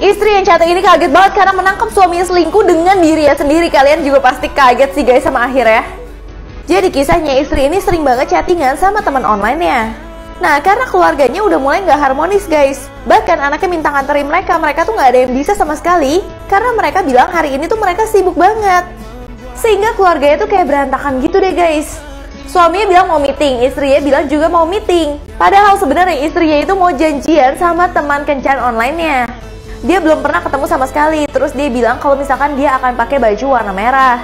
Istri yang cantik ini kaget banget karena menangkap suaminya selingkuh dengan dirinya sendiri. Kalian juga pasti kaget sih guys sama akhirnya. Jadi kisahnya istri ini sering banget chattingan sama teman online-nya. Nah, karena keluarganya udah mulai nggak harmonis guys. Bahkan anaknya minta nganterin mereka tuh nggak ada yang bisa sama sekali. Karena mereka bilang hari ini tuh mereka sibuk banget. Sehingga keluarganya tuh kayak berantakan gitu deh guys. Suaminya bilang mau meeting, istrinya bilang juga mau meeting. Padahal sebenarnya istrinya itu mau janjian sama teman kencan online-nya. Dia belum pernah ketemu sama sekali. Terus dia bilang kalau misalkan dia akan pakai baju warna merah.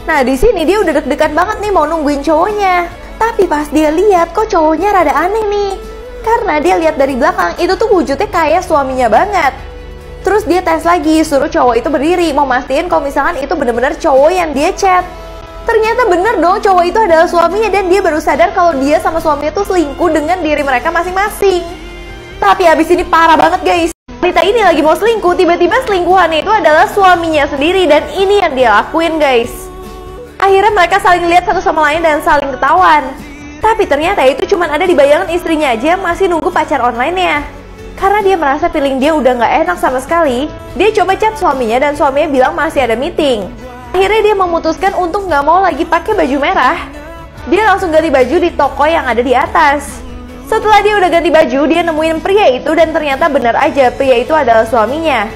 Nah, di sini dia udah deg-degan banget nih mau nungguin cowoknya. Tapi pas dia lihat kok cowoknya rada aneh nih. Karena dia lihat dari belakang itu tuh wujudnya kayak suaminya banget. Terus dia tes lagi, suruh cowok itu berdiri, mau mastiin kalau misalkan itu bener-bener cowok yang dia chat. Ternyata bener dong cowok itu adalah suaminya dan dia baru sadar kalau dia sama suaminya tuh selingkuh dengan diri mereka masing-masing. Tapi abis ini parah banget guys. Wanita ini lagi mau selingkuh, tiba-tiba selingkuhannya itu adalah suaminya sendiri dan ini yang dia lakuin guys. Akhirnya mereka saling lihat satu sama lain dan saling ketahuan. Tapi ternyata itu cuma ada di bayangan istrinya aja masih nunggu pacar online-nya. Karena dia merasa feeling dia udah gak enak sama sekali, dia coba chat suaminya dan suaminya bilang masih ada meeting. Akhirnya dia memutuskan untuk gak mau lagi pakai baju merah. Dia langsung ganti baju di toko yang ada di atas. Setelah dia udah ganti baju, dia nemuin pria itu dan ternyata benar aja pria itu adalah suaminya.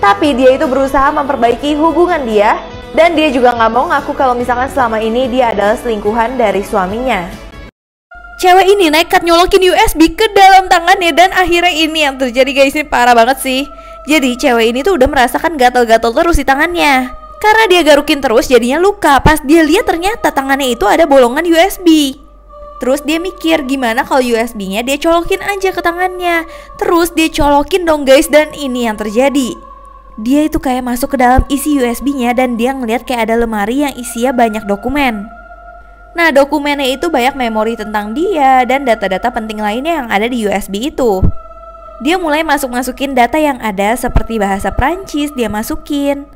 Tapi dia itu berusaha memperbaiki hubungan dia dan dia juga gak mau ngaku kalau misalkan selama ini dia adalah selingkuhan dari suaminya. Cewek ini nekat nyolokin USB ke dalam tangannya dan akhirnya ini yang terjadi guys, ini parah banget sih. Jadi cewek ini tuh udah merasakan gatal-gatal terus di tangannya. Karena dia garukin terus jadinya luka. Pas dia lihat ternyata tangannya itu ada bolongan USB. Terus dia mikir gimana kalau USB-nya dia colokin aja ke tangannya. Terus dia colokin dong guys dan ini yang terjadi. Dia itu kayak masuk ke dalam isi USB-nya dan dia ngeliat kayak ada lemari yang isinya banyak dokumen. Nah, dokumennya itu banyak memori tentang dia dan data-data penting lainnya yang ada di USB itu. Dia mulai masukin data yang ada seperti bahasa Prancis dia masukin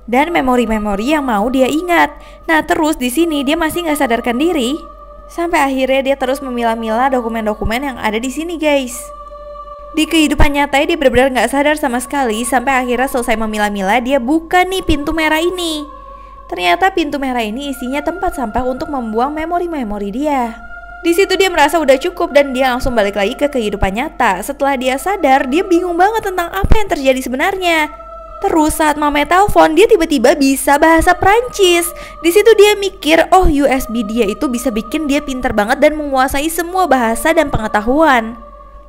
dan memori-memori yang mau dia ingat. Nah, terus di sini dia masih nggak sadarkan diri sampai akhirnya dia terus memilah-milah dokumen-dokumen yang ada di sini guys. Di kehidupan nyatanya dia benar-benar nggak sadar sama sekali sampai akhirnya selesai memilah-milah dia buka nih pintu merah ini. Ternyata pintu merah ini isinya tempat sampah untuk membuang memori-memori dia. Di situ dia merasa udah cukup dan dia langsung balik lagi ke kehidupan nyata. Setelah dia sadar, dia bingung banget tentang apa yang terjadi sebenarnya. Terus saat mamanya telepon, dia tiba-tiba bisa bahasa Prancis. Di situ dia mikir, oh USB dia itu bisa bikin dia pintar banget dan menguasai semua bahasa dan pengetahuan.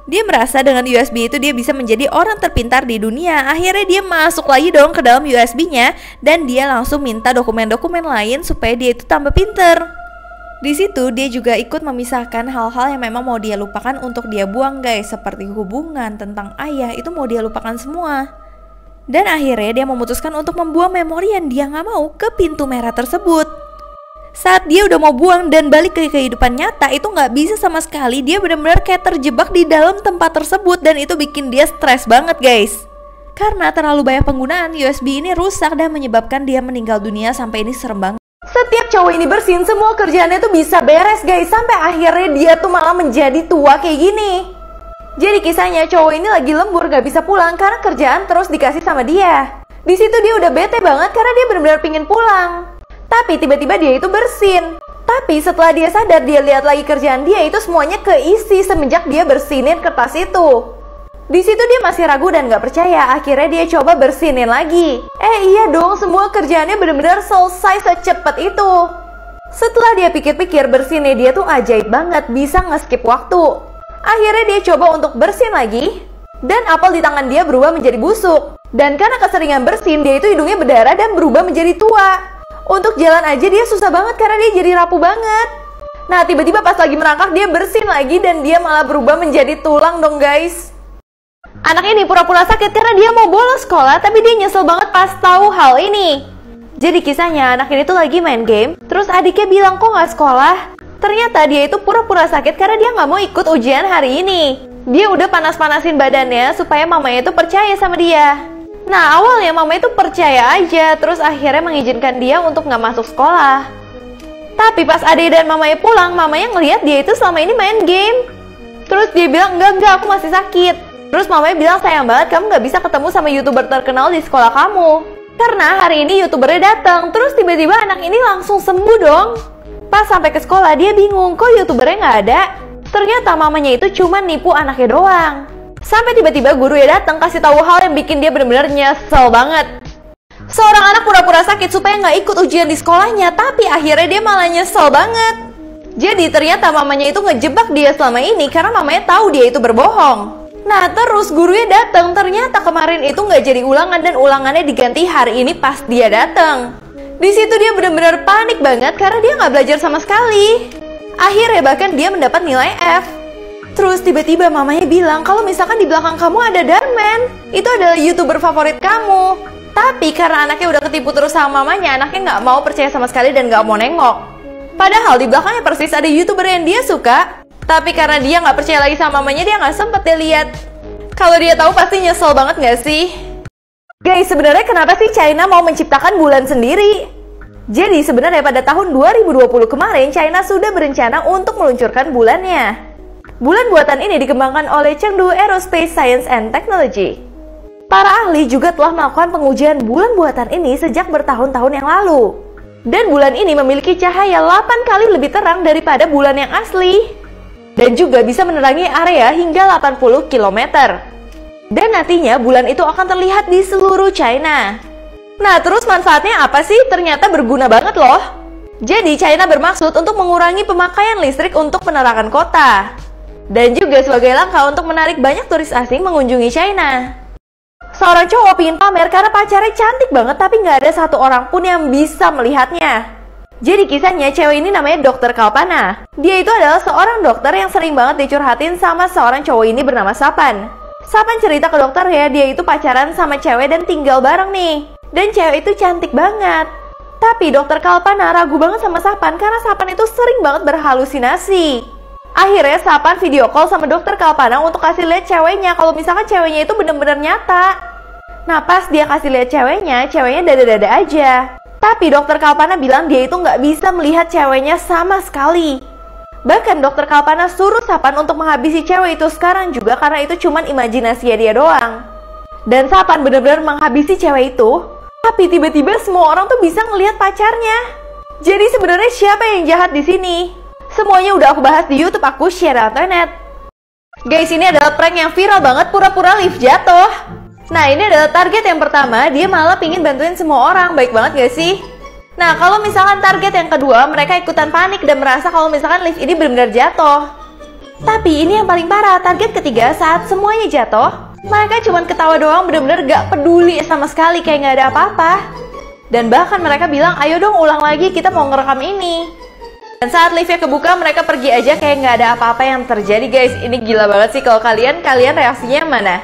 Dia merasa dengan USB itu dia bisa menjadi orang terpintar di dunia. Akhirnya dia masuk lagi dong ke dalam USB-nya dan dia langsung minta dokumen-dokumen lain supaya dia itu tambah pinter. Di situ dia juga ikut memisahkan hal-hal yang memang mau dia lupakan untuk dia buang guys. Seperti hubungan, tentang ayah, itu mau dia lupakan semua. Dan akhirnya dia memutuskan untuk membuang memori yang dia gak mau ke pintu merah tersebut. Saat dia udah mau buang dan balik ke kehidupan nyata, itu gak bisa sama sekali. Dia benar-benar kayak terjebak di dalam tempat tersebut dan itu bikin dia stres banget guys. Karena terlalu banyak penggunaan, USB ini rusak dan menyebabkan dia meninggal dunia. Sampai ini serem banget. Setiap cowok ini bersihin semua kerjaannya tuh bisa beres guys. Sampai akhirnya dia tuh malah menjadi tua kayak gini. Jadi kisahnya cowok ini lagi lembur gak bisa pulang karena kerjaan terus dikasih sama dia. Di situ dia udah bete banget karena dia benar-benar pingin pulang. Tapi tiba-tiba dia itu bersin. Tapi setelah dia sadar, dia lihat lagi kerjaan dia itu semuanya keisi semenjak dia bersinin kertas itu. Di situ dia masih ragu dan gak percaya. Akhirnya dia coba bersinin lagi. Iya dong, semua kerjaannya benar-benar selesai secepat itu. Setelah dia pikir-pikir, bersinnya dia tuh ajaib banget, bisa nge-skip waktu. Akhirnya dia coba untuk bersin lagi. Dan apel di tangan dia berubah menjadi busuk. Dan karena keseringan bersin, dia itu hidungnya berdarah dan berubah menjadi tua. Untuk jalan aja dia susah banget karena dia jadi rapuh banget. Nah, tiba-tiba pas lagi merangkak dia bersin lagi dan dia malah berubah menjadi tulang dong guys. Anak ini pura-pura sakit karena dia mau bolos sekolah, tapi dia nyesel banget pas tahu hal ini. Jadi kisahnya anak ini tuh lagi main game, terus adiknya bilang kok nggak sekolah. Ternyata dia itu pura-pura sakit karena dia nggak mau ikut ujian hari ini. Dia udah panas-panasin badannya supaya mamanya itu percaya sama dia. Nah, awalnya mama itu percaya aja, terus akhirnya mengizinkan dia untuk nggak masuk sekolah. Tapi pas adik dan mamanya pulang, mamanya ngelihat dia itu selama ini main game. Terus dia bilang, enggak, aku masih sakit. Terus mamanya bilang sayang banget kamu nggak bisa ketemu sama YouTuber terkenal di sekolah kamu. Karena hari ini YouTubernya datang, terus tiba-tiba anak ini langsung sembuh dong. Pas sampai ke sekolah dia bingung, kok YouTubernya nggak ada? Ternyata mamanya itu cuma nipu anaknya doang. Sampai tiba-tiba gurunya datang kasih tahu hal yang bikin dia benar-benar nyesel banget. Seorang anak pura-pura sakit supaya nggak ikut ujian di sekolahnya, tapi akhirnya dia malah nyesel banget. Jadi ternyata mamanya itu ngejebak dia selama ini karena mamanya tahu dia itu berbohong. Nah terus gurunya datang, ternyata kemarin itu nggak jadi ulangan dan ulangannya diganti hari ini pas dia datang. Di situ dia benar-benar panik banget karena dia nggak belajar sama sekali. Akhirnya bahkan dia mendapat nilai F. Terus tiba-tiba mamanya bilang kalau misalkan di belakang kamu ada Darman, itu adalah YouTuber favorit kamu. Tapi karena anaknya udah ketipu terus sama mamanya, anaknya nggak mau percaya sama sekali dan nggak mau nengok. Padahal di belakangnya persis ada YouTuber yang dia suka. Tapi karena dia nggak percaya lagi sama mamanya, dia nggak sempet dia lihat. Kalau dia tahu pasti nyesel banget nggak sih? Guys, sebenarnya kenapa sih China mau menciptakan bulan sendiri? Jadi sebenarnya pada tahun 2020 kemarin, China sudah berencana untuk meluncurkan bulannya. Bulan buatan ini dikembangkan oleh Chengdu Aerospace Science and Technology. Para ahli juga telah melakukan pengujian bulan buatan ini sejak bertahun-tahun yang lalu. Dan bulan ini memiliki cahaya 8 kali lebih terang daripada bulan yang asli. Dan juga bisa menerangi area hingga 80 km. Dan nantinya bulan itu akan terlihat di seluruh China. Nah terus manfaatnya apa sih? Ternyata berguna banget loh. Jadi China bermaksud untuk mengurangi pemakaian listrik untuk penerangan kota. Dan juga sebagai langkah untuk menarik banyak turis asing mengunjungi China. Seorang cowok pingin pamer karena pacarnya cantik banget tapi nggak ada satu orang pun yang bisa melihatnya. Jadi kisahnya cewek ini namanya Dr. Kalpana. Dia itu adalah seorang dokter yang sering banget dicurhatin sama seorang cowok ini bernama Sapan. Sapan cerita ke dokternya dia itu pacaran sama cewek dan tinggal bareng nih. Dan cewek itu cantik banget. Tapi Dr. Kalpana ragu banget sama Sapan karena Sapan itu sering banget berhalusinasi. Akhirnya Sapan video call sama Dr. Kalpana untuk kasih lihat ceweknya kalau misalkan ceweknya itu bener-bener nyata. Nah pas dia kasih lihat ceweknya dada-dada aja. Tapi Dr. Kalpana bilang dia itu nggak bisa melihat ceweknya sama sekali. Bahkan Dr. Kalpana suruh Sapan untuk menghabisi cewek itu sekarang juga karena itu cuman imajinasinya dia doang. Dan Sapan benar-benar menghabisi cewek itu. Tapi tiba-tiba semua orang tuh bisa ngelihat pacarnya. Jadi sebenarnya siapa yang jahat di sini? Semuanya udah aku bahas di YouTube aku, Share Internet. Guys, ini adalah prank yang viral banget, pura-pura lift jatuh. Nah ini adalah target yang pertama, dia malah pingin bantuin semua orang, baik banget gak sih? Nah kalau misalkan target yang kedua, mereka ikutan panik dan merasa kalau misalkan lift ini benar-benar jatuh. Tapi ini yang paling parah, target ketiga saat semuanya jatuh, mereka cuma ketawa doang, benar-benar gak peduli sama sekali, kayak gak ada apa-apa. Dan bahkan mereka bilang, ayo dong ulang lagi, kita mau ngerekam ini. Dan saat liftnya kebuka, mereka pergi aja kayak gak ada apa-apa yang terjadi guys. Ini gila banget sih, kalau kalian reaksinya mana?